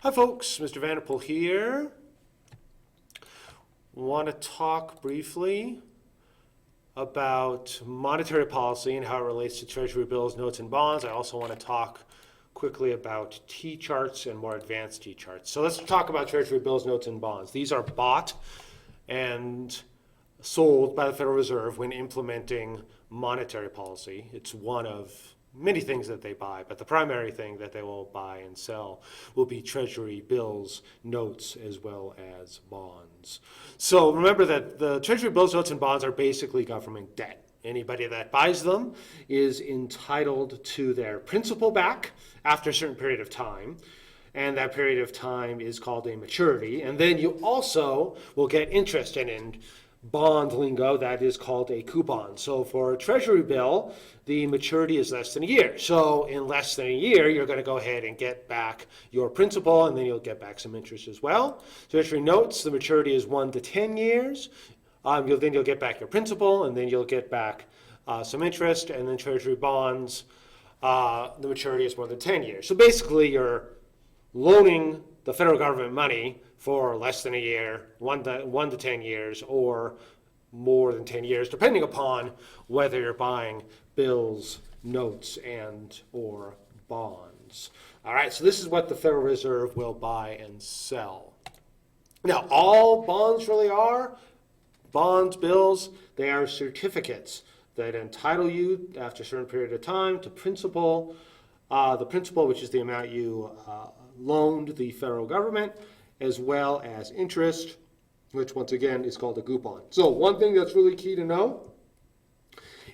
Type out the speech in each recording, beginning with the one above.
Hi folks, Mr. Vanderpool here. Want to talk briefly about monetary policy and how it relates to Treasury bills, notes, and bonds. I also want to talk quickly about T-charts and more advanced T-charts. So let's talk about Treasury bills, notes, and bonds. These are bought and sold by the Federal Reserve when implementing monetary policy. It's one of many things that they buy, but the primary thing that they will buy and sell will be Treasury bills, notes, as well as bonds. So remember that the Treasury bills, notes, and bonds are basically government debt. Anybody that buys them is entitled to their principal back after a certain period of time, and that period of time is called a maturity. And then you also will get interest in bond lingo, that is called a coupon. So for a Treasury bill, the maturity is less than a year. So in less than a year, you're going to go ahead and get back your principal, and then you'll get back some interest as well. Treasury notes, the maturity is 1 to 10 years. Then you'll get back your principal, and then you'll get back some interest. And then Treasury bonds, the maturity is more than 10 years. So basically, you're loaning the federal government money for less than a year, 1 to 10 years, or more than 10 years, depending upon whether you're buying bills, notes, and or bonds. All right, so this is what the Federal Reserve will buy and sell. Now, all bonds really are, bonds, bills, they are certificates that entitle you after a certain period of time to principal, the principal, which is the amount you loaned the federal government, as well as interest, which once again is called a coupon. So one thing that's really key to know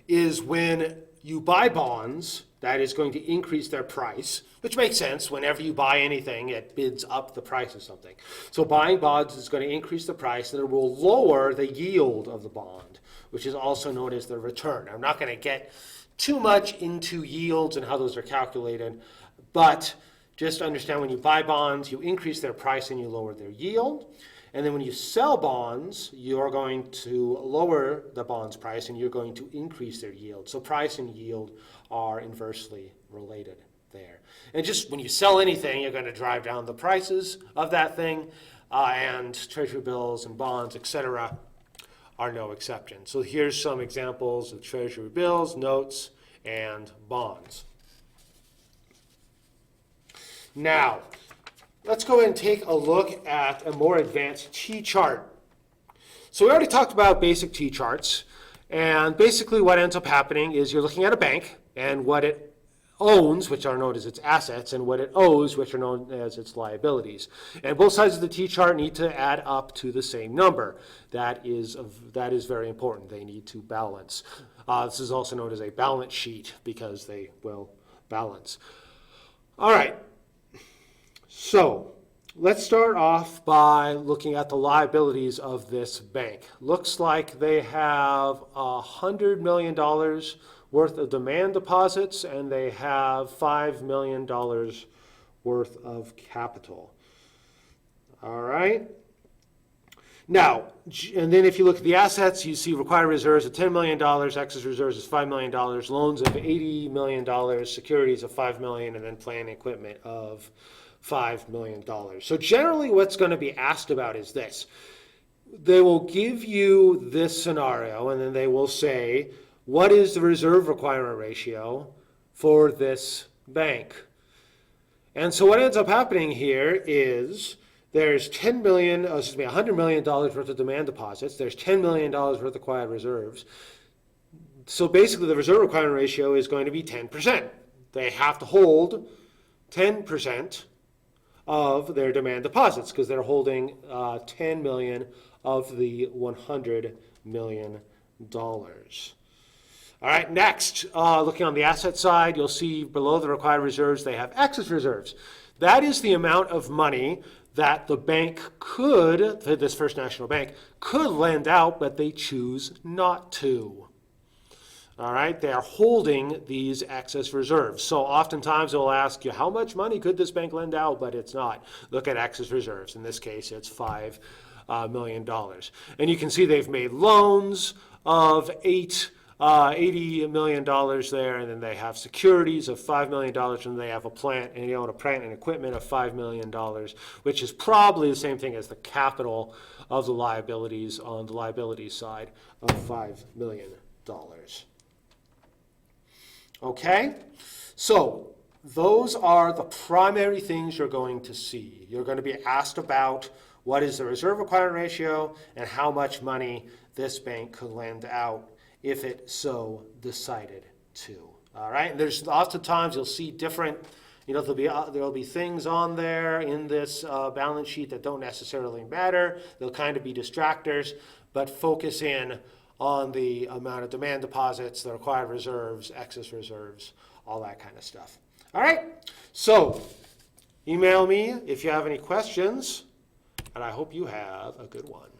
is when you buy bonds, that is going to increase their price, which makes sense. Whenever you buy anything, it bids up the price of something. So buying bonds is going to increase the price, and it will lower the yield of the bond, which is also known as the return. I'm not going to get too much into yields and how those are calculated, but just understand when you buy bonds, you increase their price and you lower their yield. And then when you sell bonds, you're going to lower the bond's price and you're going to increase their yield. So price and yield are inversely related there. And just when you sell anything, you're going to drive down the prices of that thing, and Treasury bills and bonds, etc., are no exception. So here's some examples of Treasury bills, notes, and bonds. Now, let's go ahead and take a look at a more advanced T-chart. So we already talked about basic T-charts, and basically what ends up happening is you're looking at a bank and what it owns, which are known as its assets, and what it owes, which are known as its liabilities. And both sides of the T-chart need to add up to the same number. That is very important. They need to balance. This is also known as a balance sheet because they will balance. All right. So let's start off by looking at the liabilities of this bank. Looks like they have $100 million worth of demand deposits, and they have $5 million worth of capital. All right. Now, and then if you look at the assets, you see required reserves of $10 million, excess reserves is $5 million, loans of $80 million, securities of $5 million, and then plant and equipment of $5 million. So generally what's going to be asked about is this. They will give you this scenario, and then they will say, what is the reserve requirement ratio for this bank? And so what ends up happening here is there's $100 million worth of demand deposits. There's $10 million worth of required reserves. So basically the reserve requirement ratio is going to be 10%. They have to hold 10% of their demand deposits because they're holding 10 million of the $100 million. All right, next, looking on the asset side, you'll see below the required reserves, they have excess reserves. That is the amount of money that the bank could, this First National Bank, could lend out, but they choose not to. All right, they are holding these excess reserves. So oftentimes they'll ask you, how much money could this bank lend out? But it's not. Look at excess reserves. In this case, it's $5 million. And you can see they've made loans of $8 $80 million there, and then they have securities of $5 million, and they have a plant, and a plant and equipment of $5 million, which is probably the same thing as the capital of the liabilities on the liabilities side of $5 million. Okay, so those are the primary things you're going to see. You're going to be asked about what is the reserve requirement ratio and how much money this bank could lend out if it so decided to. All right, and there's lots of times you'll see different, there'll be things on there in this balance sheet that don't necessarily matter. They'll kind of be distractors, but focus in on the amount of demand deposits, the required reserves, excess reserves, all that kind of stuff. All right, so email me if you have any questions, and I hope you have a good one.